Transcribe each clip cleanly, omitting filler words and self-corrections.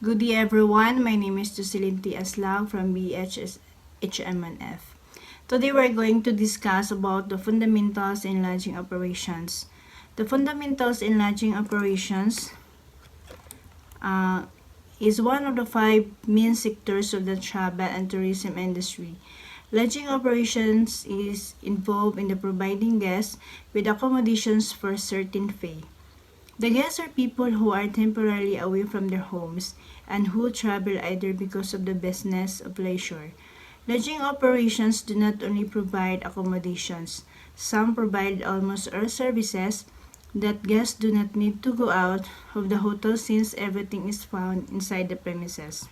Good day everyone, my name is Jocelyn T. Aslang from BHSHM1F. Today we're going to discuss about the fundamentals in lodging operations. The fundamentals in lodging operations is one of the five main sectors of the travel and tourism industry. Lodging operations is involved in the providing guests with accommodations for a certain fee. The guests are people who are temporarily away from their homes and who travel either because of the business of leisure. Lodging operations do not only provide accommodations, some provide almost all services that guests do not need to go out of the hotel since everything is found inside the premises.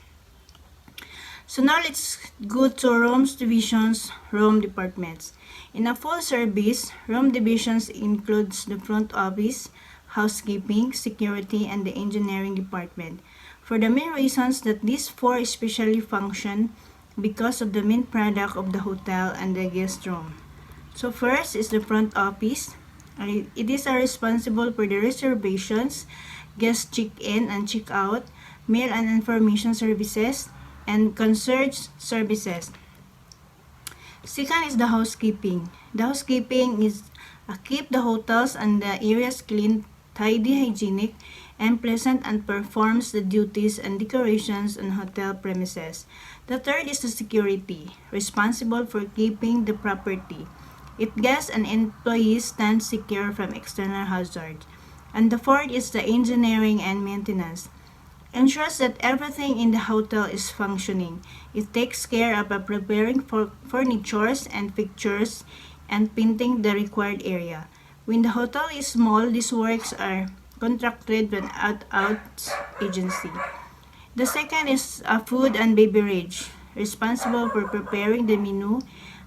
So now let's go to rooms divisions, room departments. In a full service, room divisions includes the front office, housekeeping, security, and the engineering department. For the main reasons that these four especially function because of the main product of the hotel and the guest room. So first is the front office. It is responsible for the reservations, guest check-in and check-out, mail and information services, and concierge services. Second is the housekeeping. The housekeeping is keep the hotels and the areas clean, tidy, hygienic, and pleasant and performs the duties and decorations on hotel premises. The third is the security, responsible for keeping the property. Its guests and employees stand secure from external hazards. And the fourth is the engineering and maintenance. Ensures that everything in the hotel is functioning. It takes care of preparing for furnitures and fixtures and painting the required area. When the hotel is small, these works are contracted with out agency. The second is food and beverage, responsible for preparing the menu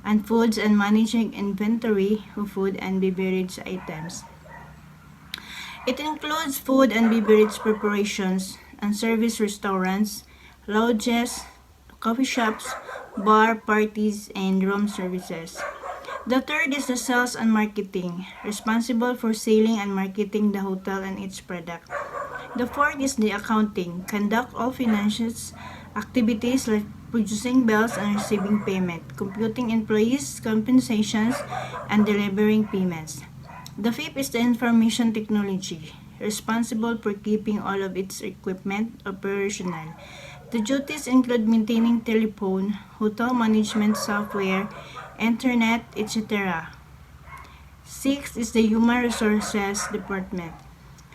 and foods and managing inventory of food and beverage items. It includes food and beverage preparations and service restaurants, lodges, coffee shops, bar, parties, and room services. The third is the sales and marketing, responsible for selling and marketing the hotel and its product. The fourth is the accounting, conduct all financial activities like producing bills and receiving payment, computing employees' compensations, and delivering payments. The fifth is the information technology, responsible for keeping all of its equipment operational. The duties include maintaining telephone, hotel management software, internet, etc. Sixth is the human resources department,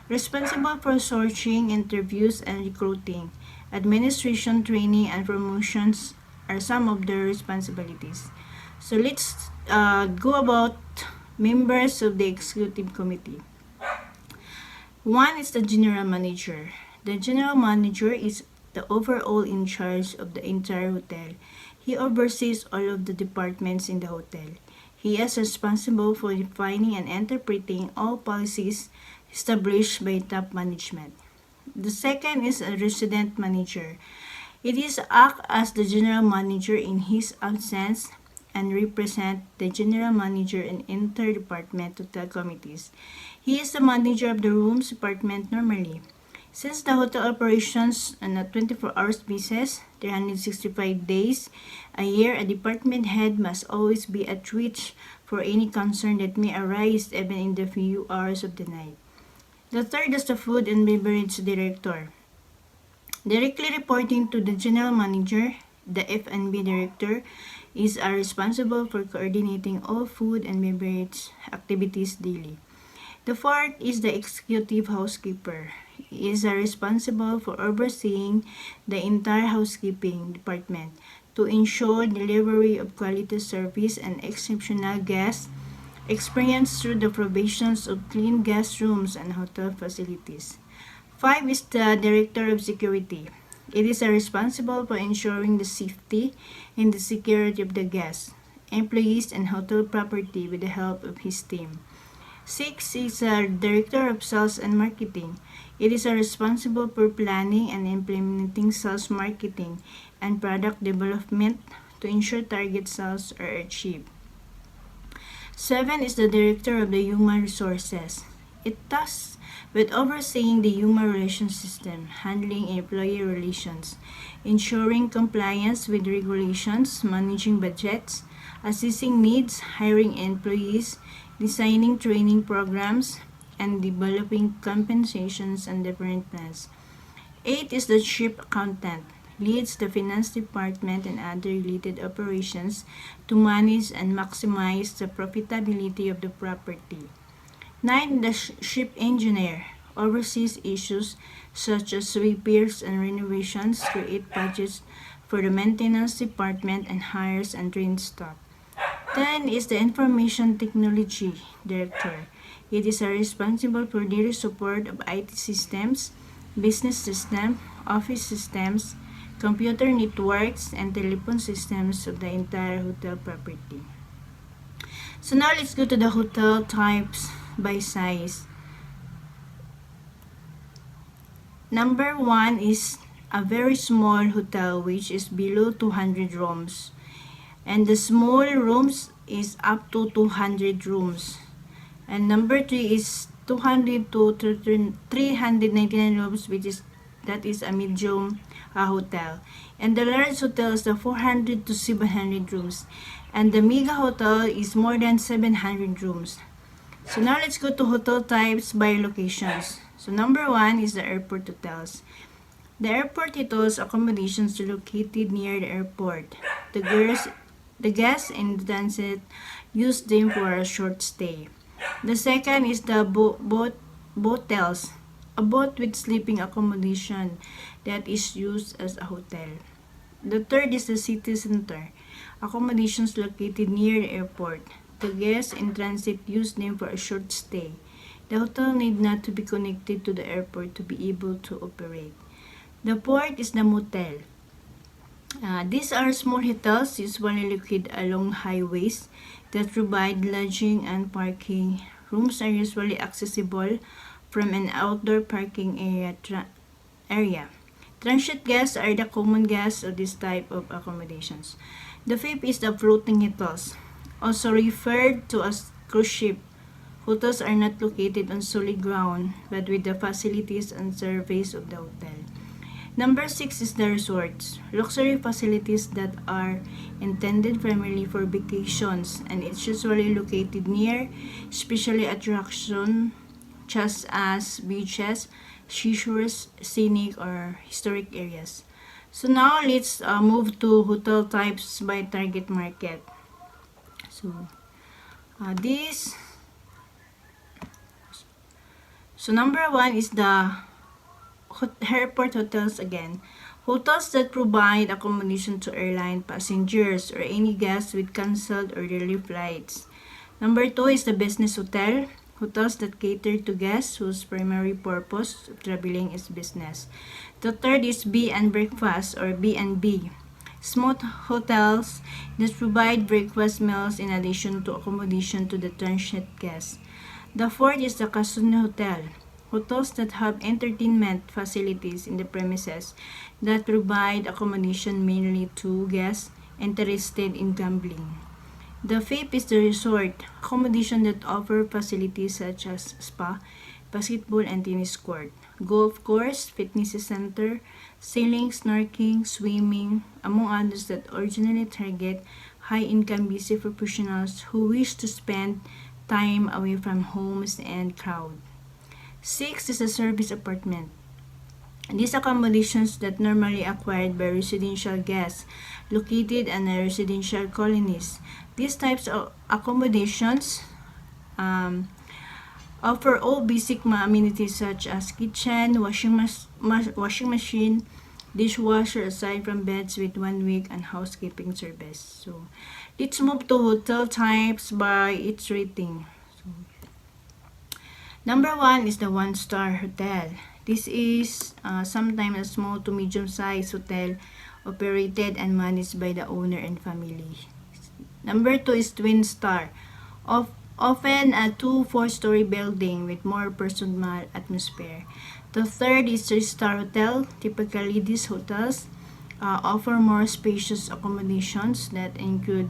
responsible for sourcing, interviews, and recruiting. Administration, training, and promotions are some of their responsibilities. So let's go about members of the executive committee. One is the general manager. The general manager is the overall in charge of the entire hotel. He oversees all of the departments in the hotel. He is responsible for defining and interpreting all policies established by top management. The second is a resident manager. It is act as the general manager in his absence and represent the general manager in interdepartmental committees. He is the manager of the rooms department normally. Since the hotel operations on a 24 hours basis, 365 days a year, a department head must always be at reach for any concern that may arise even in the few hours of the night. The third is the food and beverage director. Directly reporting to the general manager, the F&B director is responsible for coordinating all food and beverage activities daily. The fourth is the executive housekeeper. He is responsible for overseeing the entire housekeeping department to ensure delivery of quality service and exceptional guest experience through the provisions of clean guest rooms and hotel facilities. Five is the director of security. It is responsible for ensuring the safety and the security of the guests, employees, and hotel property with the help of his team. Six is a director of sales and marketing. It is responsible for planning and implementing sales marketing and product development to ensure target sales are achieved. Seven is the director of the human resources. It thus with overseeing the human relations system, handling employee relations, ensuring compliance with regulations, managing budgets, assessing needs, hiring employees, designing training programs, and developing compensations and different plans. 8 is the chief accountant, leads the finance department and other related operations to manage and maximize the profitability of the property. 9. The ship engineer oversees issues such as repairs and renovations, create budgets for the maintenance department, and hires and trains staff. 10 is the information technology director. It is responsible for daily support of IT systems, business system, office systems, computer networks, and telephone systems of the entire hotel property. So now let's go to the hotel types by size. Number 1 is a very small hotel which is below 200 rooms. And the small rooms is up to 200 rooms. And number 3 is 200 to 399 rooms, which is that is a medium hotel. And the large hotel is the 400 to 700 rooms. And the mega hotel is more than 700 rooms. So now let's go to hotel types by locations. So number 1 is the airport hotels. The airport hotels accommodations are located near the airport. The guests in transit use them for a short stay. The second is the botels, a boat with sleeping accommodation that is used as a hotel. The third is the city center, accommodations located near the airport. The guests in transit use them for a short stay. The hotel need not to be connected to the airport to be able to operate. The fourth is the motel. These are small hotels usually located along highways that provide lodging and parking. Rooms are usually accessible from an outdoor parking area. Transient guests are the common guests of this type of accommodations. The fifth is the floating hotels, also referred to as cruise ship. Hotels are not located on solid ground, but with the facilities and surface of the hotel. Number 6 is the resorts, luxury facilities that are intended primarily for vacations, and it's usually located near special attractions such as beaches, seashores, scenic or historic areas. So now let's move to hotel types by target market. So this. So number 1 is the airport hotels again. Hotels that provide accommodation to airline passengers or any guests with cancelled or delayed flights. Number 2 is the business hotel. Hotels that cater to guests whose primary purpose of traveling is business. The third is B and breakfast or B&B. Small hotels that provide breakfast meals in addition to accommodation to the transient guests. The fourth is the casino hotel. Hotels that have entertainment facilities in the premises that provide accommodation mainly to guests interested in gambling. The fifth is the resort, accommodation that offer facilities such as spa, basketball and tennis court, golf course, fitness center, sailing, snorkeling, swimming, among others that originally target high-income busy professionals who wish to spend time away from homes and crowd. 6 is a service apartment. These accommodations that normally acquired by residential guests located in a residential colonies. These types of accommodations offer all basic amenities such as kitchen, washing machine, dishwasher aside from beds with 1 week and housekeeping service. So let's move to hotel types by its rating. Number 1 is the 1-star hotel. This is sometimes a small to medium-sized hotel operated and managed by the owner and family. Number 2 is twin star, often a 2-4-story building with more personal atmosphere. The third is 3-star hotel. Typically, these hotels offer more spacious accommodations that include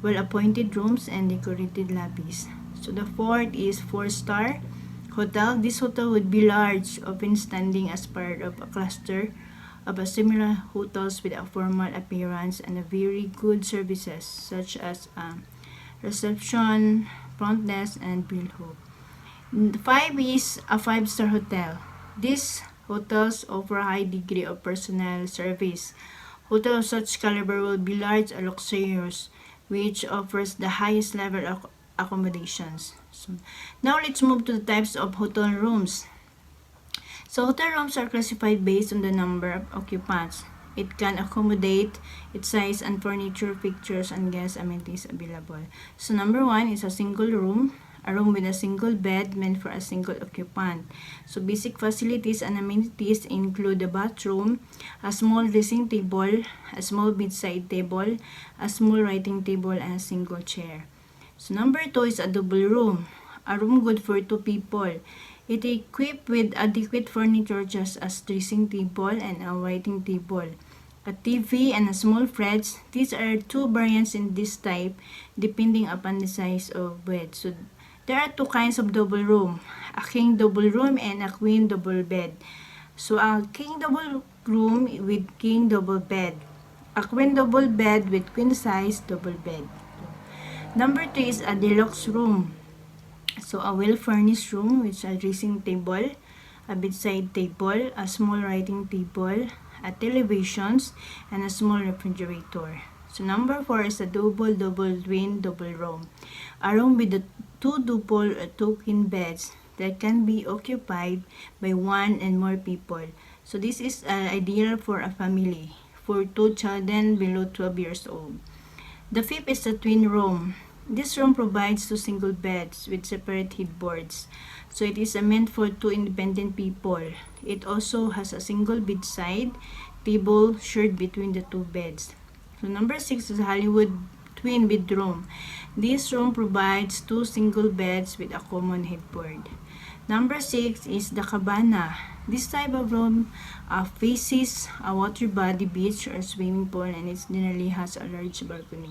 well-appointed rooms and decorated lobbies. So the fourth is 4-star. hotel. This hotel would be large, often standing as part of a cluster of a similar hotels with a formal appearance and a very good services such as reception, front desk, and bill hop. 5 is a 5-star hotel. These hotels offer a high degree of personal service. Hotel of such caliber will be large and luxurious, which offers the highest level of accommodations. So, now let's move to the types of hotel rooms. So hotel rooms are classified based on the number of occupants. It can accommodate its size and furniture, pictures, and guest amenities available. So number 1 is a single room, a room with a single bed meant for a single occupant. So basic facilities and amenities include a bathroom, a small dressing table, a small bedside table, a small writing table, and a single chair. So number 2 is a double room, a room good for 2 people. It is equipped with adequate furniture such as dressing table and a writing table, a TV, and a small fridge. These are 2 variants in this type depending upon the size of bed. So there are 2 kinds of double room, a king double room and a queen double bed. So a king double room with king double bed, a queen double bed with queen size double bed. Number 3 is a deluxe room. So a well-furnished room with a dressing table, a bedside table, a small writing table, a televisions, and a small refrigerator. So number 4 is a double twin double room, a room with the 2 double or 2 queen beds that can be occupied by 1 and more people. So this is ideal for a family for 2 children below 12 years old. The 5th is a twin room. This room provides 2 single beds with separate headboards. So it is meant for 2 independent people. It also has a single bedside table shared between the 2 beds. So number 6 is a Hollywood twin bedroom. This room provides 2 single beds with a common headboard. Number 6 is the cabana. This type of room faces a water body, beach, or swimming pool, and it generally has a large balcony.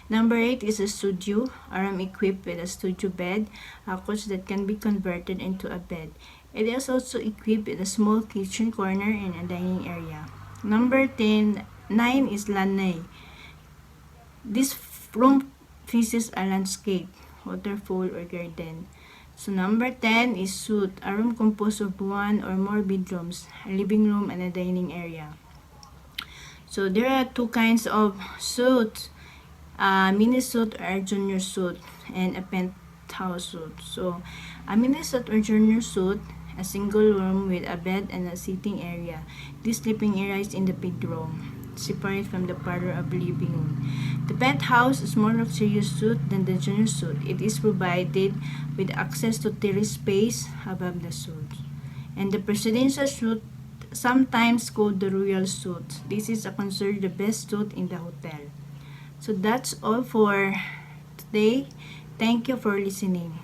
Number 8 is a studio, a room equipped with a studio bed, a couch that can be converted into a bed. It is also equipped with a small kitchen corner and a dining area. Number 9 is lanai. This room faces a landscape, waterfall, or garden. So number 10 is suite, a room composed of 1 or more bedrooms, a living room, and a dining area. So there are 2 kinds of suites. Mini suite or junior suite, and a penthouse suite. So a mini suite or junior suite, a single room with a bed and a sitting area. This sleeping area is in the bedroom, separate from the parlor of living room. The penthouse is more luxurious suite than the junior suite. It is provided with access to terrace space above the suite. And the presidential suite, sometimes called the royal suite. This is considered the best suite in the hotel. So that's all for today. Thank you for listening.